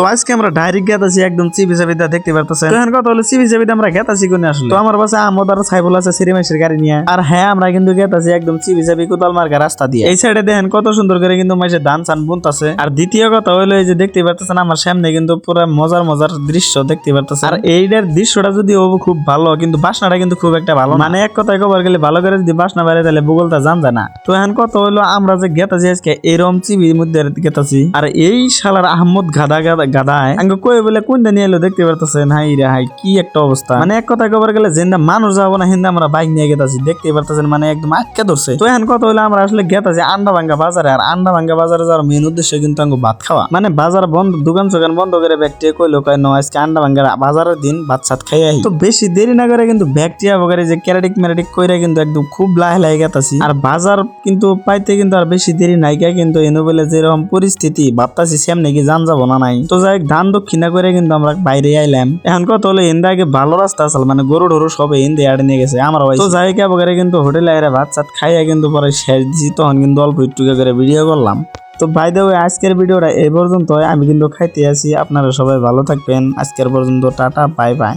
তো আজকে আমরা ডাইরেক্ট গেতাছি একদম চিবি চাবিটা দেখতে পারতেছেন। তো এখন কথা হলো চিবি চাবিটা আমরা গেতাছি কোনে আসলে। তো আমার পাশে আমদ আর সাইফুল আছে সিরিমেশের গাড়ি নিয়ে। আর হ্যাঁ আমরা কিন্তু গেতাছি একদম চিবি চাবি কোদাল মার্কা রাস্তা দিয়ে। এই সাইডে দেখেন কত সুন্দর করে কিন্তু মাঝে ধান চান বুনতাছে। আর দ্বিতীয় কথা হলো এই যে দেখতে পারতেছেন আমার সামনে কিন্তু পুরো মজার মজার দৃশ্য দেখতে পারতেছেন। আর এইটার দৃশ্যটা যদি খুব ভালো কিন্তু বাসনাটা কিন্তু খুব একটা ভালো, মানে এক কথায় কবার গেলে ভালো করে যদি বাসনা বাইরে তাহলে ভূগোলটা জান যায় না। তো এখন কথা হলো আমরা যে গেতাছি আজকে এরম চিবির মধ্যে গেতাছি। আর এই শালার আহমদ গাদায় আঙ্গ কই বলে কোন নিয়ে এলো দেখতে পারতেছেন। হাই রে হাই কি একটা অবস্থা, মানে এক কথায় কবার গেলে যেটা মানুষ যাবো না হিন্দা আমরা বাইক নিয়ে গেতাছি দেখতে পারতেছেন, মানে একদম আটকে ধরছে। তো এখন কথা হলো আমরা আসলে গেতাছি আন্ডা ভাঙ্গা বাজারে। আর আন্ডা ভাঙ্গা বাজারে যাওয়ার মেন উদ্দেশ্য কিন্তু আঙ্গ ভাত খাওয়া, মানে বাজার বন্ধ, দোকান চোকান বন্ধ করে ব্যাগটিয়া কইলো কয় ন আজকে আন্ডা ভাঙ্গা বাজারের দিন ভাত সাত খাই আহি। তো বেশি দেরি না করে কিন্তু ব্যাগটিয়া বগারে যে ক্যারেটিক ম্যারেটিক কইরা কিন্তু একদম খুব লাহে গেতাছি। আর বাজার কিন্তু পাইতে কিন্তু আর বেশি দেরি নাই গে, কিন্তু এনে বলে যেরকম পরিস্থিতি ভাবতাছি সামনে কি জান যাবো না নাই। তো যাই ধান দক্ষিণা করে কিন্তু আমরা বাইরে আইলাম। এখন কত হলো এন্দা আগে ভালো রাস্তা আসল, মানে গরু ঢরু সব এন্দে আড়ে নিয়ে গেছে আমার ভাই। তো যাই কে বগারে কিন্তু হোটেলে আইরা ভাত সাত খাইয়া কিন্তু পরে শেষ দিছি, তখন কিন্তু অল্প একটু করে ভিডিও করলাম। তো বাই দ্য ওয়ে আজকের ভিডিওটা এই পর্যন্ত, আমি কিন্তু খাইতে আসি। আপনারা সবাই ভালো থাকবেন। আজকের পর্যন্ত টাটা বাই বাই।